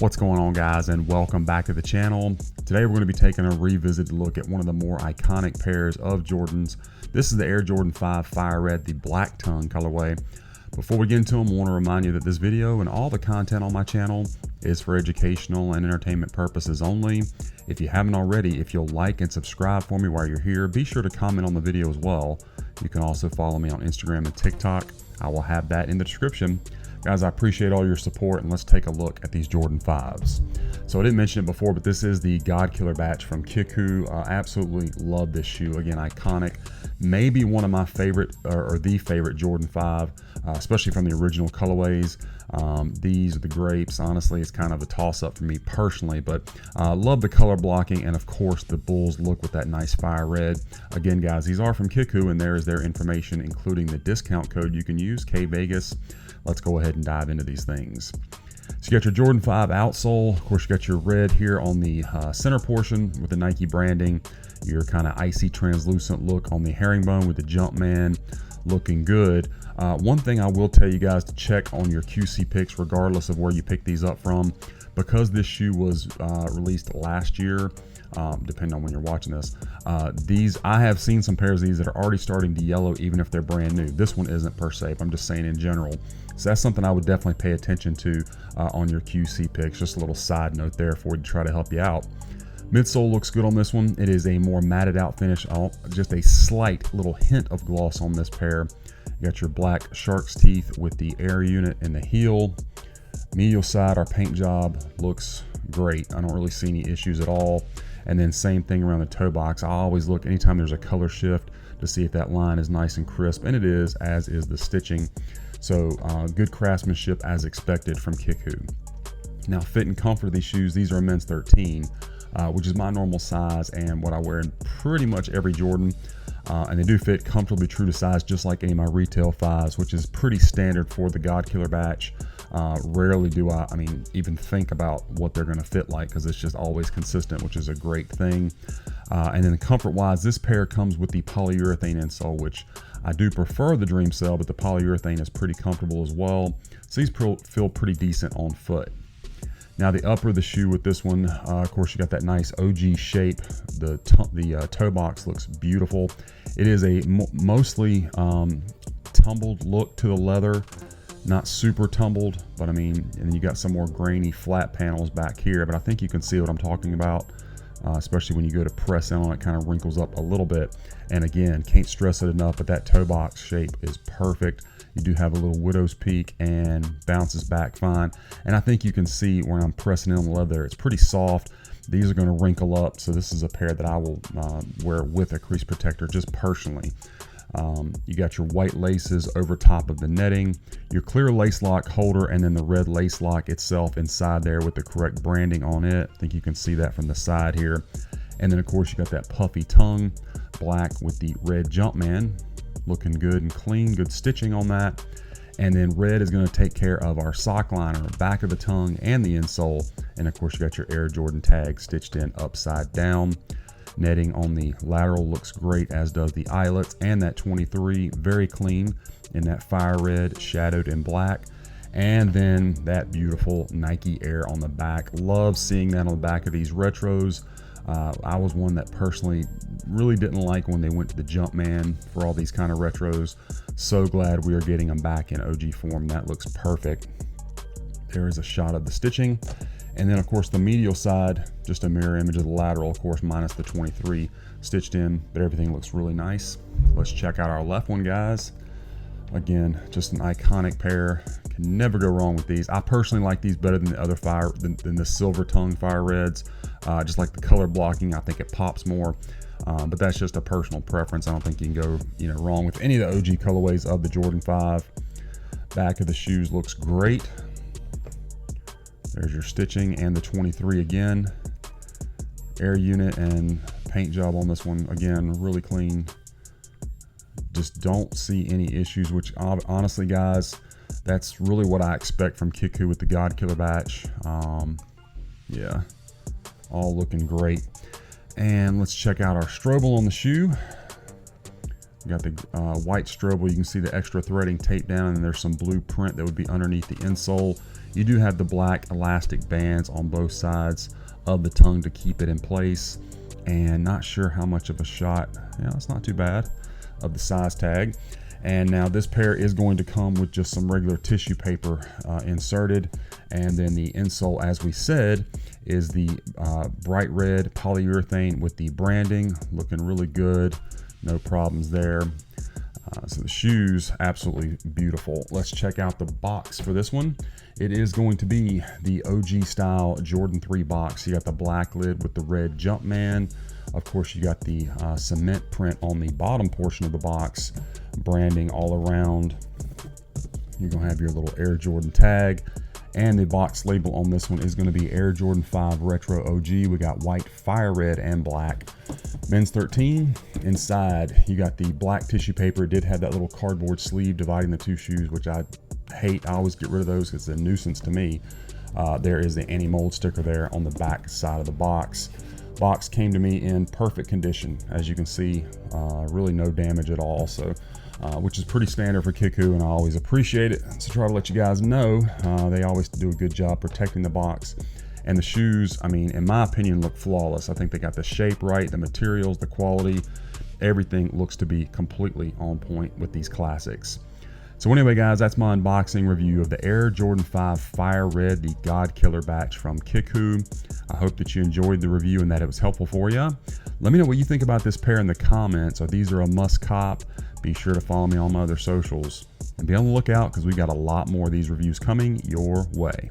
What's going on, guys, and welcome back to the channel. Today we're going to be taking a revisited look at one of the more iconic pairs of Jordans. This is the Air Jordan 5 Fire Red, the black tongue colorway. Before we get into them, I want to remind you that this video and all the content on my channel is for educational and entertainment purposes only. If you haven't already, if you'll like and subscribe for me while you're here, be sure to comment on the video as well. You can also follow me on Instagram and TikTok. I will have that in the description. Guys, I appreciate all your support, and let's take a look at these Jordan 5s. So I didn't mention it before, but this is the godkiller batch from Kickwho. Absolutely love this shoe. Again, iconic. Maybe one of my favorite, or the favorite Jordan 5, especially from the original colorways. These are the grapes. Honestly, it's kind of a toss-up for me personally, but love the color blocking, and of course the Bulls look with that nice fire red. Again, guys, these are from Kickwho, and there is their information, including the discount code you can use, kvegaskickz. Let's go ahead and dive into these things. So you got your Jordan 5 outsole. Of course, you got your red here on the center portion with the Nike branding. Your kind of icy translucent look on the herringbone with the Jumpman, looking good. One thing I will tell you guys to check on your QC picks, regardless of where you pick these up from, because this shoe was released last year. Depending on when you're watching this, I have seen some pairs of these that are already starting to yellow, even if they're brand new. This one isn't per se, but I'm just saying in general. So that's something I would definitely pay attention to on your QC picks. Just a little side note there for you to try to help you out. Midsole looks good on this one. It is a more matted out finish, just a slight little hint of gloss on this pair. You got your black shark's teeth with the air unit in the heel. Medial side, our paint job looks great. I don't really see any issues at all. And then same thing around the toe box. I always look anytime there's a color shift to see if that line is nice and crisp, and it is, as is the stitching. So good craftsmanship as expected from Kickwho. Now, fit and comfort of these shoes, these are a men's 13, which is my normal size and what I wear in pretty much every Jordan. And they do fit comfortably true to size, just like any of my retail 5s, which is pretty standard for the godkiller batch. Rarely do I even think about what they're going to fit like, because it's just always consistent, which is a great thing. And then comfort wise, this pair comes with the polyurethane insole, which I do prefer the Dream Cell, but the polyurethane is pretty comfortable as well. So these feel pretty decent on foot. Now the upper of the shoe with this one, of course, you got that nice OG shape. The toe box looks beautiful. It is a mostly tumbled look to the leather. Not super tumbled, but and then you got some more grainy flat panels back here, but I think you can see what I'm talking about, especially when you go to press in on it, kind of wrinkles up a little bit. And again, can't stress it enough, but that toe box shape is perfect. You do have a little widow's peak and bounces back fine. And I think you can see when I'm pressing in on the leather, it's pretty soft. These are going to wrinkle up, so this is a pair that I will wear with a crease protector just personally. You got your white laces over top of the netting, your clear lace lock holder, and then the red lace lock itself inside there with the correct branding on it. I think you can see that from the side here. And then of course you got that puffy tongue, black with the red Jumpman, looking good and clean, good stitching on that. And then red is going to take care of our sock liner, back of the tongue, and the insole. And of course you got your Air Jordan tag stitched in upside down. Netting on the lateral looks great, as does the eyelets, and that 23, very clean in that fire red, shadowed in black. And then that beautiful Nike Air on the back. Love seeing that on the back of these retros. I was one that personally really didn't like when they went to the Jumpman for all these kind of retros. So glad we are getting them back in OG form. That looks perfect. There is a shot of the stitching. And then of course the medial side, just a mirror image of the lateral, of course, minus the 23 stitched in, but everything looks really nice. Let's check out our left one, guys. Again, just an iconic pair. Can never go wrong with these. I personally like these better than the other than the silver tongue fire reds. Just like the color blocking, I think it pops more. But that's just a personal preference. I don't think you can go wrong with any of the OG colorways of the Jordan 5. Back of the shoes looks great. There's your stitching and the 23 again. Air unit and paint job on this one, again, really clean. Just don't see any issues, which honestly, guys, that's really what I expect from Kickwho with the godkiller batch. Yeah, all looking great. And let's check out our strobel on the shoe. You got the white strobe. You can see the extra threading taped down, and there's some blue print that would be underneath the insole. You do have the black elastic bands on both sides of the tongue to keep it in place. And not sure how much of a shot, yeah, it's not too bad, of the size tag. And now this pair is going to come with just some regular tissue paper inserted. And then the insole, as we said, is the bright red polyurethane with the branding, looking really good. No problems there. So the shoes, absolutely beautiful. Let's check out the box for this one. It is going to be the OG style Jordan 3 box. You got the black lid with the red Jumpman. Of course, you got the cement print on the bottom portion of the box, branding all around. You're gonna have your little Air Jordan tag, and the box label on this one is gonna be Air Jordan 5 Retro OG. We got white, fire red, and black. Men's 13. Inside, you got the black tissue paper. It did have that little cardboard sleeve dividing the two shoes, which I hate. I always get rid of those because it's a nuisance to me. There is the anti-mold sticker there on the back side of the box. Box came to me in perfect condition, as you can see, really no damage at all. So, which is pretty standard for Kickwho, and I always appreciate it. So try to let you guys know, they always do a good job protecting the box. And the shoes, I mean, in my opinion, look flawless. I think they got the shape right, the materials, the quality, everything looks to be completely on point with these classics. So anyway, guys, that's my unboxing review of the Air Jordan 5 Fire Red, the God Killer batch from Kickwho. I hope that you enjoyed the review and that it was helpful for you. Let me know what you think about this pair in the comments. These are a must cop. Be sure to follow me on my other socials. And be on the lookout because we got a lot more of these reviews coming your way.